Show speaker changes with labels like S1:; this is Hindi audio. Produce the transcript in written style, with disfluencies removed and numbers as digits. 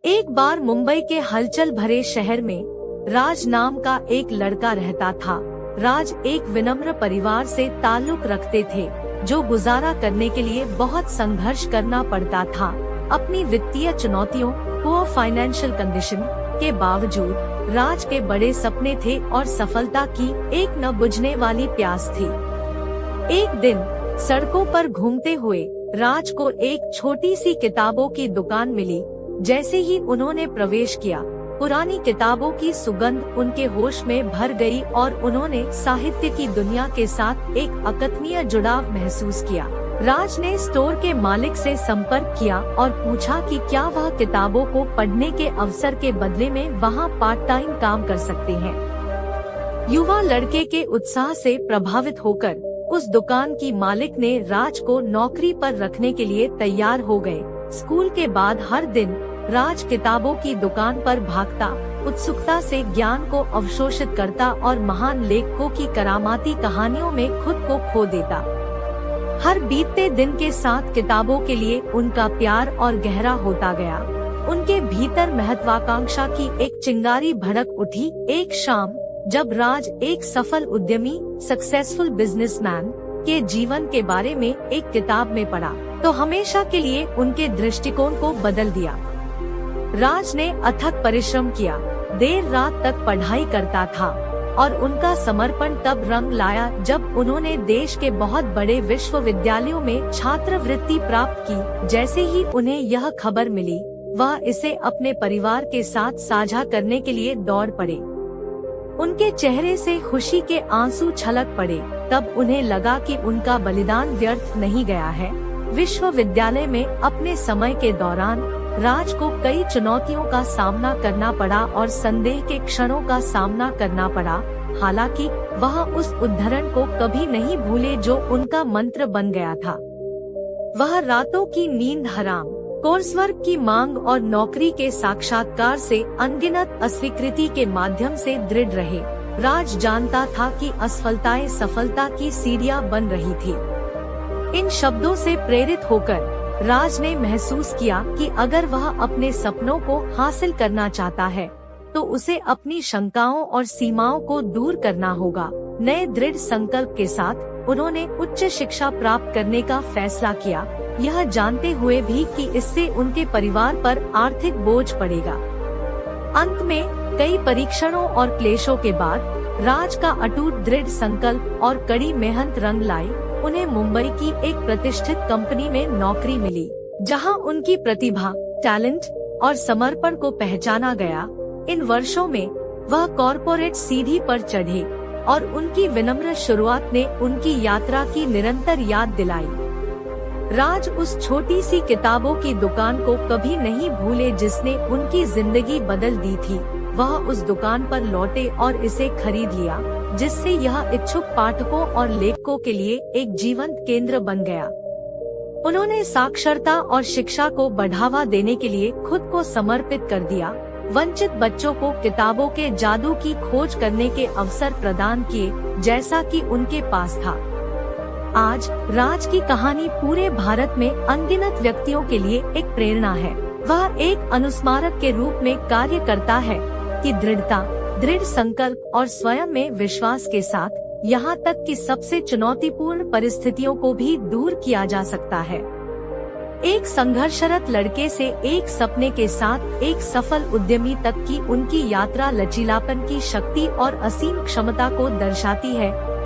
S1: एक बार मुंबई के हलचल भरे शहर में राज नाम का एक लड़का रहता था। राज एक विनम्र परिवार से ताल्लुक रखते थे, जो गुजारा करने के लिए बहुत संघर्ष करना पड़ता था। अपनी वित्तीय चुनौतियों, पुअर फाइनेंशियल कंडीशन के बावजूद राज के बड़े सपने थे और सफलता की एक न बुझने वाली प्यास थी। एक दिन सड़कों पर घूमते हुए राज को एक छोटी सी किताबों की दुकान मिली। जैसे ही उन्होंने प्रवेश किया, पुरानी किताबों की सुगंध उनके होश में भर गई और उन्होंने साहित्य की दुनिया के साथ एक अकथनीय जुड़ाव महसूस किया। राज ने स्टोर के मालिक से संपर्क किया और पूछा कि क्या वह किताबों को पढ़ने के अवसर के बदले में वहां पार्ट टाइम काम कर सकते हैं। युवा लड़के के उत्साह से प्रभावित होकर उस दुकान की मालिक ने राज को नौकरी पर रखने के लिए तैयार हो गए। स्कूल के बाद हर दिन राज किताबों की दुकान पर भागता, उत्सुकता से ज्ञान को अवशोषित करता और महान लेखकों की करामाती कहानियों में खुद को खो देता। हर बीतते दिन के साथ किताबों के लिए उनका प्यार और गहरा होता गया। उनके भीतर महत्वाकांक्षा की एक चिंगारी भड़क उठी। एक शाम जब राज एक सफल उद्यमी, सक्सेसफुल बिजनेसमैन के जीवन के बारे में एक किताब में पढ़ा, तो हमेशा के लिए उनके दृष्टिकोण को बदल दिया। राज ने अथक परिश्रम किया, देर रात तक पढ़ाई करता था और उनका समर्पण तब रंग लाया जब उन्होंने देश के बहुत बड़े विश्वविद्यालयों में छात्रवृत्ति प्राप्त की। जैसे ही उन्हें यह खबर मिली, वह इसे अपने परिवार के साथ साझा करने के लिए दौड़ पड़े। उनके चेहरे से खुशी के आंसू छलक पड़े। तब उन्हें लगा कि उनका बलिदान व्यर्थ नहीं गया है। विश्वविद्यालय में अपने समय के दौरान राज को कई चुनौतियों का सामना करना पड़ा और संदेह के क्षणों का सामना करना पड़ा। हालांकि वह उस उद्धरण को कभी नहीं भूले जो उनका मंत्र बन गया था। वह रातों की नींद हराम, कोर्सवर्क की मांग और नौकरी के साक्षात्कार से अनगिनत अस्वीकृति के माध्यम से दृढ़ रहे। राज जानता था कि असफलताएं सफलता की सीढ़ियां बन रही थी। इन शब्दों से प्रेरित होकर राज ने महसूस किया कि अगर वह अपने सपनों को हासिल करना चाहता है, तो उसे अपनी शंकाओं और सीमाओं को दूर करना होगा। नए दृढ़ संकल्प के साथ उन्होंने उच्च शिक्षा प्राप्त करने का फैसला किया, यह जानते हुए भी कि इससे उनके परिवार पर आर्थिक बोझ पड़ेगा। अंत में कई परीक्षणों और क्लेशों के बाद राज का अटूट दृढ़ संकल्प और कड़ी मेहनत रंग लाई। उन्हें मुंबई की एक प्रतिष्ठित कंपनी में नौकरी मिली, जहां उनकी प्रतिभा, टैलेंट और समर्पण को पहचाना गया। इन वर्षों में वह कॉर्पोरेट सीढ़ी पर चढ़े और उनकी विनम्र शुरुआत ने उनकी यात्रा की निरंतर याद दिलाई। राज उस छोटी सी किताबों की दुकान को कभी नहीं भूले जिसने उनकी जिंदगी बदल दी थी। वह उस दुकान पर लौटे और इसे खरीद लिया, जिससे यह इच्छुक पाठकों और लेखकों के लिए एक जीवंत केंद्र बन गया। उन्होंने साक्षरता और शिक्षा को बढ़ावा देने के लिए खुद को समर्पित कर दिया, वंचित बच्चों को किताबों के जादू की खोज करने के अवसर प्रदान किए, जैसा कि उनके पास था। आज राज की कहानी पूरे भारत में अनगिनत व्यक्तियों के लिए एक प्रेरणा है। वह एक अनुस्मारक के रूप में कार्य करता है कि दृढ़ता, दृढ़ संकल्प और स्वयं में विश्वास के साथ यहाँ तक कि सबसे चुनौतीपूर्ण परिस्थितियों को भी दूर किया जा सकता है। एक संघर्षरत लड़के से एक सपने के साथ एक सफल उद्यमी तक की उनकी यात्रा लचीलापन की शक्ति और असीम क्षमता को दर्शाती है।